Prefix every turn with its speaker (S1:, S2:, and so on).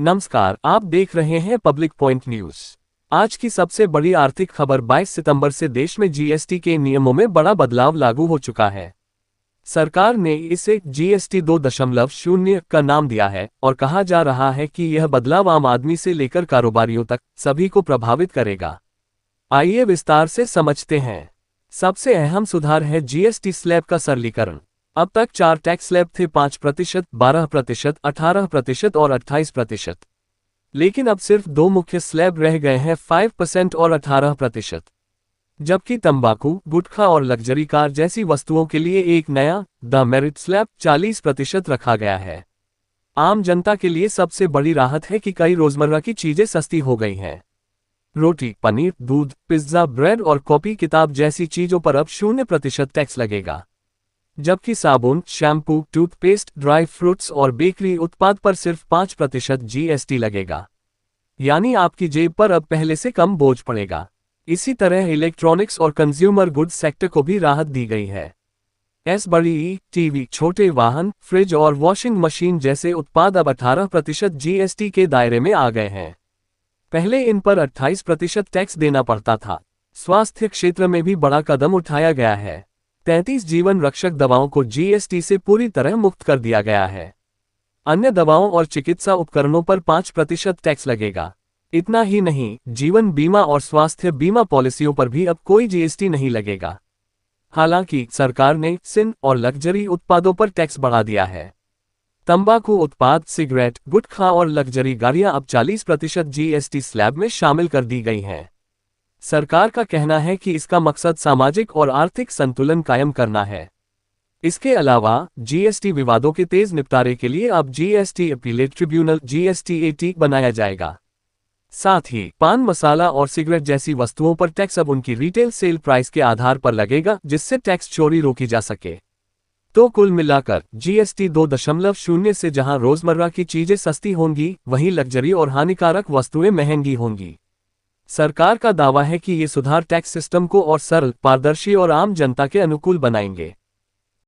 S1: नमस्कार, आप देख रहे हैं पब्लिक पॉइंट न्यूज। आज की सबसे बड़ी आर्थिक खबर 22 सितंबर से देश में जीएसटी के नियमों में बड़ा बदलाव लागू हो चुका है। सरकार ने इसे जीएसटी 2.0 का नाम दिया है और कहा जा रहा है कि यह बदलाव आम आदमी से लेकर कारोबारियों तक सभी को प्रभावित करेगा। आइए विस्तार से समझते हैं। सबसे अहम सुधार है जीएसटी स्लैब का सरलीकरण। अब तक 4 टैक्स स्लैब थे, 5%, 12%, 18% और 28%। लेकिन अब सिर्फ 2 मुख्य स्लैब रह गए हैं, 5% और 18%। जबकि तंबाकू, गुटखा और लग्जरी कार जैसी वस्तुओं के लिए एक नया द मेरिट स्लैब 40% रखा गया है। आम जनता के लिए सबसे बड़ी राहत है कि कई रोजमर्रा की चीजें सस्ती हो गई हैं। रोटी, पनीर, दूध, पिज्जा, ब्रेड और कॉपी किताब जैसी चीजों पर अब 0% टैक्स लगेगा। जबकि साबुन, शैम्पू, टूथपेस्ट, ड्राई फ्रूट्स और बेकरी उत्पाद पर सिर्फ 5% जीएसटी लगेगा। यानी आपकी जेब पर अब पहले से कम बोझ पड़ेगा। इसी तरह इलेक्ट्रॉनिक्स और कंज्यूमर गुड्स सेक्टर को भी राहत दी गई है। बड़ी टीवी, छोटे वाहन, फ्रिज और वॉशिंग मशीन जैसे उत्पाद अब 18% जीएसटी के दायरे में आ गए हैं। पहले इन पर 28% टैक्स देना पड़ता था। स्वास्थ्य क्षेत्र में भी बड़ा कदम उठाया गया है। 33 जीवन रक्षक दवाओं को जीएसटी से पूरी तरह मुक्त कर दिया गया है। अन्य दवाओं और चिकित्सा उपकरणों पर 5% टैक्स लगेगा। इतना ही नहीं, जीवन बीमा और स्वास्थ्य बीमा पॉलिसियों पर भी अब कोई जीएसटी नहीं लगेगा। हालांकि सरकार ने सिन और लग्जरी उत्पादों पर टैक्स बढ़ा दिया है। तंबाकू उत्पाद, सिगरेट, गुटखा और लग्जरी गाड़ियां अब 40% जीएसटी स्लैब में शामिल कर दी गई हैं। सरकार का कहना है कि इसका मकसद सामाजिक और आर्थिक संतुलन कायम करना है। इसके अलावा जीएसटी विवादों के तेज निपटारे के लिए अब जीएसटी अपीलेट ट्रिब्यूनल जीएसटीएटी बनाया जाएगा। साथ ही पान मसाला और सिगरेट जैसी वस्तुओं पर टैक्स अब उनकी रिटेल सेल प्राइस के आधार पर लगेगा, जिससे टैक्स चोरी रोकी जा सके। तो कुल मिलाकर जीएसटी 2.0 से जहां रोजमर्रा की चीजें सस्ती होंगी, वहीं लग्जरी और हानिकारक वस्तुएं महंगी होंगी। सरकार का दावा है कि ये सुधार टैक्स सिस्टम को और सरल, पारदर्शी और आम जनता के अनुकूल बनाएंगे।